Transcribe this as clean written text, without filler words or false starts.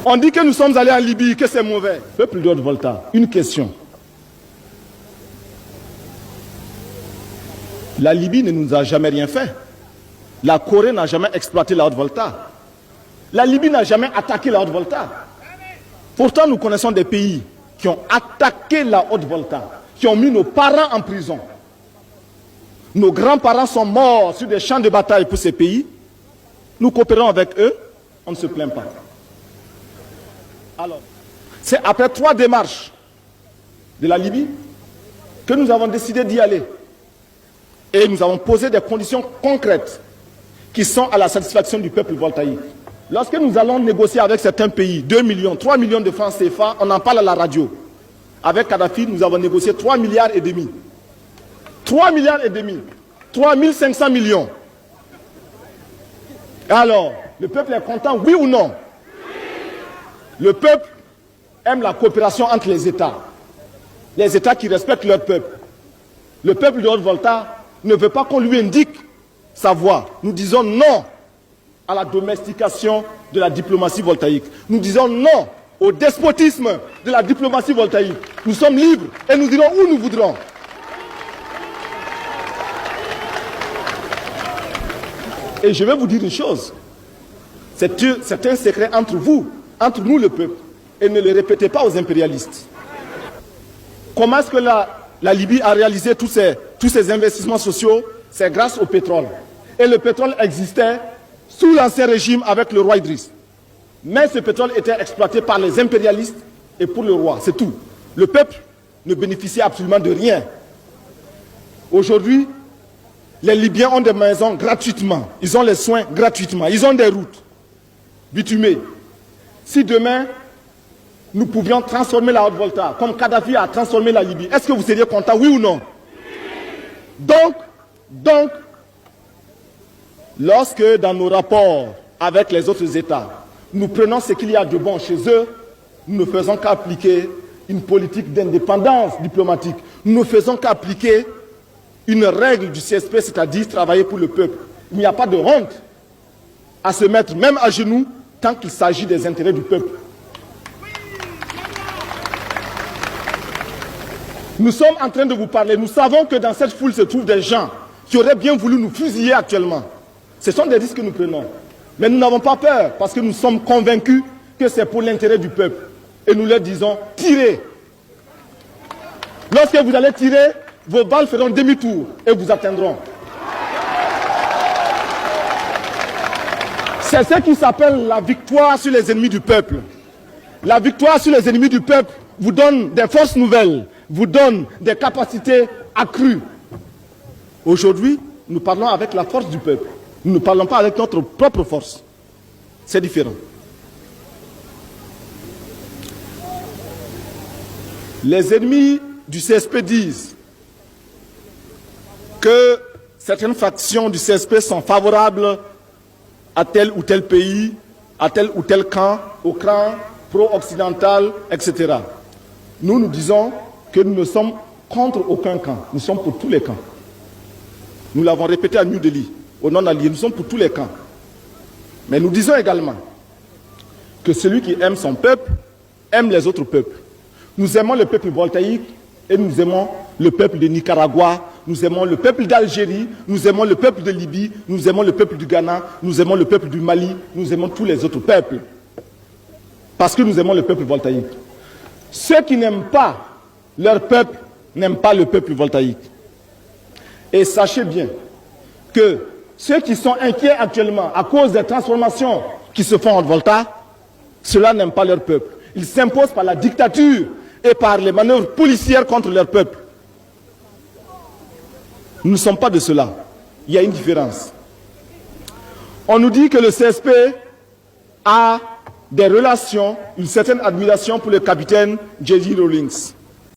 On dit que nous sommes allés en Libye, que c'est mauvais. Peuple de Haute-Volta, une question. La Libye ne nous a jamais rien fait. La Corée n'a jamais exploité la Haute-Volta. La Libye n'a jamais attaqué la Haute-Volta. Pourtant, nous connaissons des pays qui ont attaqué la Haute-Volta, qui ont mis nos parents en prison. Nos grands-parents sont morts sur des champs de bataille pour ces pays. Nous coopérons avec eux, on ne se plaint pas. Alors, c'est après 3 démarches de la Libye que nous avons décidé d'y aller. Et nous avons posé des conditions concrètes qui sont à la satisfaction du peuple voltaïque. Lorsque nous allons négocier avec certains pays, 2 millions, 3 millions de francs CFA, on en parle à la radio. Avec Kadhafi, nous avons négocié 3 milliards et demi. 3 milliards et demi. 3500 millions. Alors, le peuple est content, oui ou non? Le peuple aime la coopération entre les États. Les États qui respectent leur peuple. Le peuple de Haute-Volta ne veut pas qu'on lui indique sa voie. Nous disons non à la domestication de la diplomatie voltaïque. Nous disons non au despotisme de la diplomatie voltaïque. Nous sommes libres et nous irons où nous voudrons. Et je vais vous dire une chose. C'est un secret entre vous, entre nous le peuple. Et ne le répétez pas aux impérialistes. Comment est-ce que la Libye a réalisé tous ces investissements sociaux? C'est grâce au pétrole. Et le pétrole existait sous l'ancien régime avec le roi Idriss. Mais ce pétrole était exploité par les impérialistes et pour le roi, c'est tout. Le peuple ne bénéficiait absolument de rien. Aujourd'hui, les Libyens ont des maisons gratuitement. Ils ont les soins gratuitement. Ils ont des routes bitumées. Si demain, nous pouvions transformer la Haute-Volta comme Kadhafi a transformé la Libye, est-ce que vous seriez content, oui ou non? Donc, lorsque dans nos rapports avec les autres États, nous prenons ce qu'il y a de bon chez eux, nous ne faisons qu'appliquer une politique d'indépendance diplomatique. Nous ne faisons qu'appliquer une règle du CSP, c'est-à-dire travailler pour le peuple. Il n'y a pas de honte à se mettre même à genoux tant qu'il s'agit des intérêts du peuple. Nous sommes en train de vous parler. Nous savons que dans cette foule se trouvent des gens qui auraient bien voulu nous fusiller actuellement. Ce sont des risques que nous prenons. Mais nous n'avons pas peur parce que nous sommes convaincus que c'est pour l'intérêt du peuple. Et nous leur disons, tirez. Lorsque vous allez tirer, vos balles feront demi-tour et vous atteindront. C'est ce qui s'appelle la victoire sur les ennemis du peuple. La victoire sur les ennemis du peuple vous donne des forces nouvelles, vous donne des capacités accrues. Aujourd'hui, nous parlons avec la force du peuple. Nous ne parlons pas avec notre propre force. C'est différent. Les ennemis du CSP disent que certaines factions du CSP sont favorables à tel ou tel pays, à tel ou tel camp, au camp pro-occidental, etc. Nous disons que nous ne sommes contre aucun camp. Nous sommes pour tous les camps. Nous l'avons répété à New Delhi, au non-allié, nous sommes pour tous les camps. Mais nous disons également que celui qui aime son peuple aime les autres peuples. Nous aimons le peuple voltaïque et nous aimons le peuple de Nicaragua, nous aimons le peuple d'Algérie, nous aimons le peuple de Libye, nous aimons le peuple du Ghana, nous aimons le peuple du Mali, nous aimons tous les autres peuples. Parce que nous aimons le peuple voltaïque. Ceux qui n'aiment pas leur peuple n'aiment pas le peuple voltaïque. Et sachez bien que ceux qui sont inquiets actuellement à cause des transformations qui se font en Volta, ceux-là n'aiment pas leur peuple. Ils s'imposent par la dictature et par les manœuvres policières contre leur peuple. Nous ne sommes pas de cela. Il y a une différence. On nous dit que le CSP a des relations, une certaine admiration pour le capitaine J.J. Rawlings.